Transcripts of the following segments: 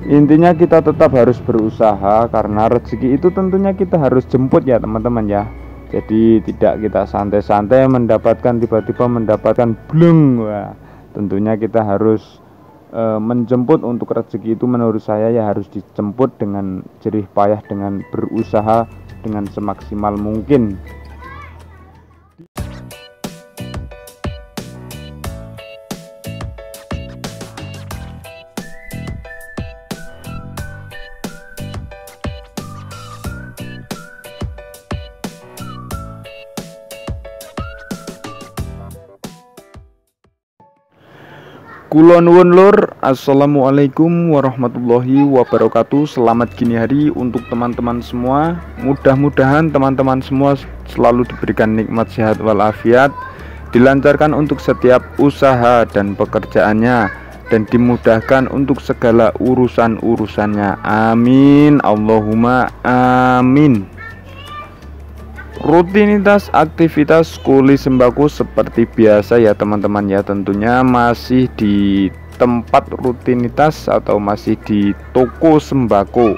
Intinya kita tetap harus berusaha, karena rezeki itu tentunya kita harus jemput ya teman-teman ya. Jadi tidak kita santai-santai mendapatkan, tiba-tiba mendapatkan bleng. Wah, tentunya kita harus menjemput. Untuk rezeki itu menurut saya ya harus dijemput dengan jerih payah, dengan berusaha dengan semaksimal mungkin. Kula nuwun lur, assalamualaikum warahmatullahi wabarakatuh. Selamat gini hari untuk teman-teman semua. Mudah-mudahan teman-teman semua selalu diberikan nikmat sehat walafiat, dilancarkan untuk setiap usaha dan pekerjaannya, dan dimudahkan untuk segala urusan-urusannya. Amin, Allahumma amin. Rutinitas aktivitas kuli sembako seperti biasa ya teman-teman ya, tentunya masih di tempat rutinitas atau masih di toko sembako,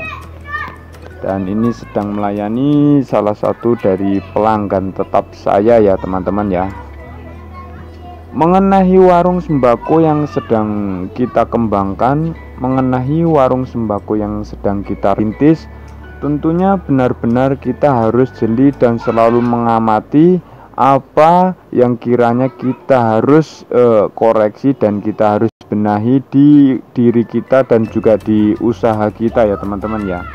dan ini sedang melayani salah satu dari pelanggan tetap saya ya teman-teman ya. Mengenai warung sembako yang sedang kita kembangkan, mengenai warung sembako yang sedang kita rintis, tentunya benar-benar kita harus jeli dan selalu mengamati apa yang kiranya kita harus koreksi dan kita harus benahi di diri kita dan juga di usaha kita ya teman-teman ya.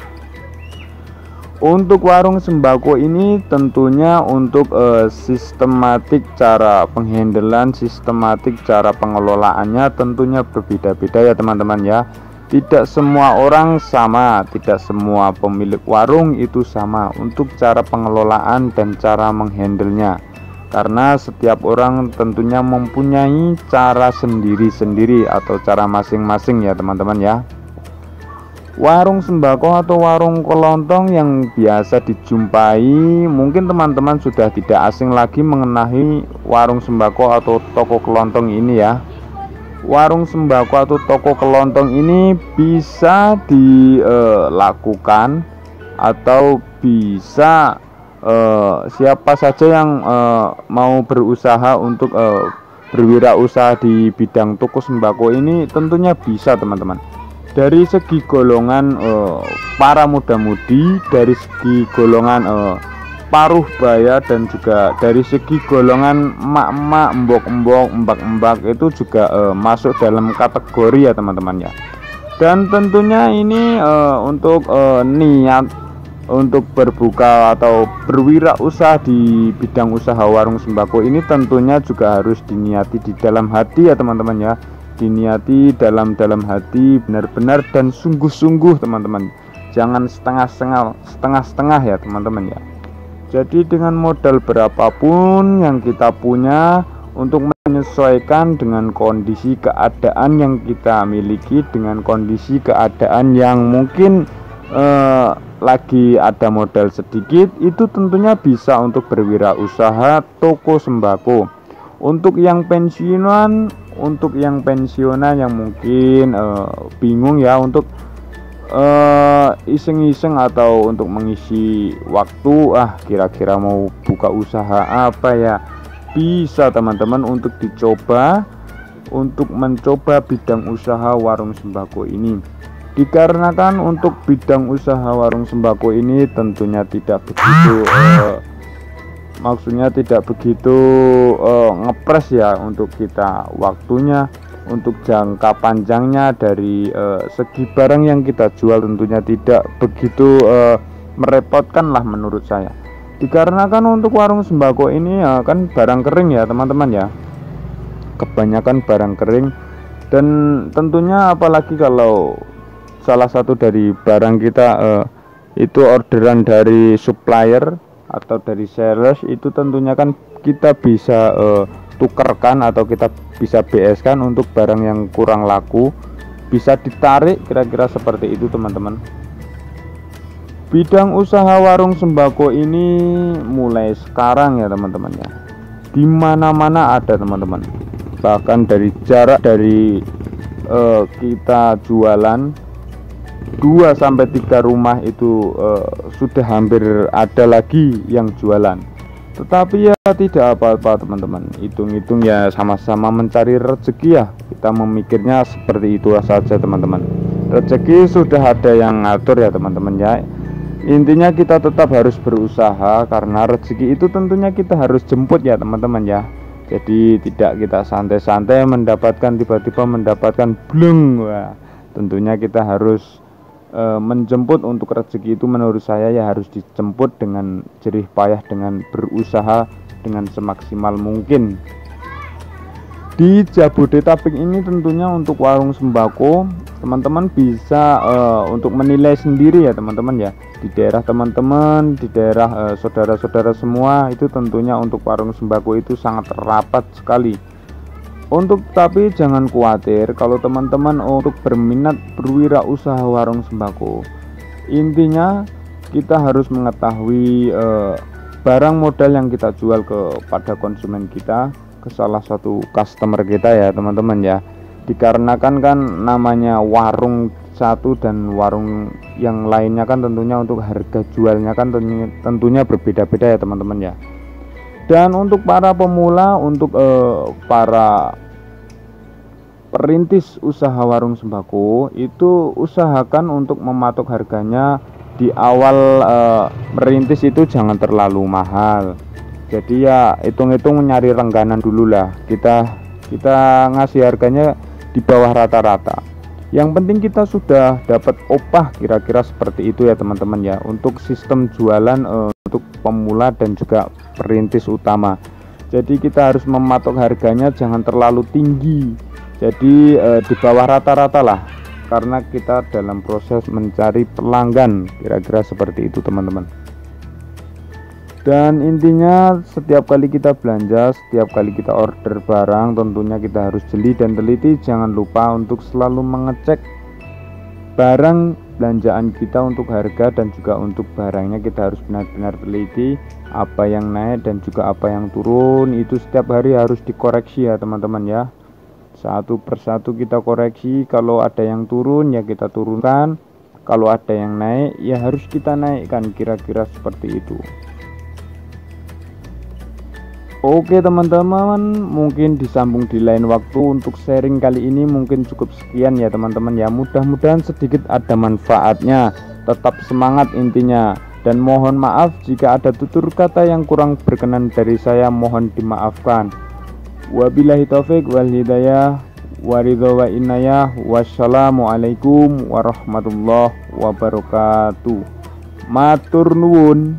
Untuk warung sembako ini tentunya untuk sistematik cara penghandelan, sistematik cara pengelolaannya tentunya berbeda-beda ya teman-teman ya. Tidak semua orang sama, tidak semua pemilik warung itu sama untuk cara pengelolaan dan cara menghandlenya, karena setiap orang tentunya mempunyai cara sendiri-sendiri atau cara masing-masing ya teman-teman ya. Warung sembako atau warung kelontong yang biasa dijumpai, mungkin teman-teman sudah tidak asing lagi mengenai warung sembako atau toko kelontong ini ya. Warung sembako atau toko kelontong ini bisa dilakukan atau bisa siapa saja yang mau berusaha untuk berwirausaha di bidang toko sembako ini tentunya bisa teman-teman. Dari segi golongan para muda-mudi, dari segi golongan paruh baya, dan juga dari segi golongan emak-emak, embok-embok, embak-embak itu juga masuk dalam kategori ya teman-teman ya. Dan tentunya ini untuk niat untuk berbuka atau berwirausaha di bidang usaha warung sembako ini tentunya juga harus diniati di dalam hati ya teman-teman ya. Diniati dalam hati benar-benar dan sungguh-sungguh teman-teman. Jangan setengah-setengah ya teman-teman ya. Jadi dengan modal berapapun yang kita punya, untuk menyesuaikan dengan kondisi keadaan yang kita miliki, dengan kondisi keadaan yang mungkin lagi ada modal sedikit, itu tentunya bisa untuk berwirausaha toko sembako. Untuk yang pensiunan, yang mungkin bingung ya untuk iseng-iseng atau untuk mengisi waktu, kira-kira mau buka usaha apa ya, bisa teman-teman untuk dicoba, untuk mencoba bidang usaha warung sembako ini. Dikarenakan untuk bidang usaha warung sembako ini tentunya tidak begitu maksudnya tidak begitu ngepres ya untuk kita waktunya. Untuk jangka panjangnya dari segi barang yang kita jual tentunya tidak begitu merepotkan lah menurut saya. Dikarenakan untuk warung sembako ini kan barang kering ya teman-teman ya, kebanyakan barang kering, dan tentunya apalagi kalau salah satu dari barang kita itu orderan dari supplier atau dari sales, itu tentunya kan kita bisa tukerkan atau kita bisa BS kan untuk barang yang kurang laku, bisa ditarik, kira-kira seperti itu teman-teman. Bidang usaha warung sembako ini mulai sekarang ya teman-teman ya, dimana-mana ada teman-teman. Bahkan dari jarak dari kita jualan 2 sampai 3 rumah itu sudah hampir ada lagi yang jualan. Tetapi ya tidak apa-apa teman-teman, hitung-hitung ya sama-sama mencari rezeki ya. Kita memikirnya seperti itu saja teman-teman. Rezeki sudah ada yang ngatur ya teman-teman ya. Intinya kita tetap harus berusaha, karena rezeki itu tentunya kita harus jemput ya teman-teman ya. Jadi tidak kita santai-santai mendapatkan, tiba-tiba mendapatkan bleng. Wah, tentunya kita harus menjemput. Untuk rezeki itu menurut saya ya harus dijemput dengan jerih payah, dengan berusaha dengan semaksimal mungkin. Di Jabodetabek ini tentunya untuk warung sembako teman-teman bisa untuk menilai sendiri ya teman-teman ya. Di daerah teman-teman, di daerah saudara-saudara semua, itu tentunya untuk warung sembako itu sangat rapat sekali. Tapi jangan khawatir kalau teman-teman untuk berminat berwirausaha warung sembako. Intinya kita harus mengetahui barang modal yang kita jual kepada konsumen kita, ke salah satu customer kita ya teman-teman ya. Dikarenakan kan namanya warung satu dan warung yang lainnya kan tentunya untuk harga jualnya kan tentunya berbeda-beda ya teman-teman ya. Dan untuk para pemula, untuk para perintis usaha warung sembako itu usahakan untuk mematok harganya di awal merintis itu jangan terlalu mahal. Jadi ya hitung-hitung nyari rengganan dulu lah. Kita ngasih harganya di bawah rata-rata. Yang penting kita sudah dapat opah, kira-kira seperti itu ya teman-teman ya. Untuk sistem jualan untuk pemula dan juga perintis utama. Jadi kita harus mematok harganya jangan terlalu tinggi. Jadi di bawah rata-rata lah, karena kita dalam proses mencari pelanggan, kira-kira seperti itu teman-teman. Dan intinya setiap kali kita belanja, setiap kali kita order barang, tentunya kita harus jeli dan teliti. Jangan lupa untuk selalu mengecek barang belanjaan kita untuk harga dan juga untuk barangnya. Kita harus benar-benar teliti apa yang naik dan juga apa yang turun. Itu setiap hari harus dikoreksi ya teman-teman ya. Satu persatu kita koreksi. Kalau ada yang turun ya kita turunkan, kalau ada yang naik ya harus kita naikkan, kira-kira seperti itu. Oke teman-teman, mungkin disambung di lain waktu. Untuk sharing kali ini mungkin cukup sekian ya teman-teman ya. Mudah-mudahan sedikit ada manfaatnya. Tetap semangat intinya. Dan mohon maaf jika ada tutur kata yang kurang berkenan dari saya, mohon dimaafkan. Wabillahi taufik wal hidayah, waridho wa inayah. Wassalamualaikum warahmatullahi wabarakatuh. Matur nuwun.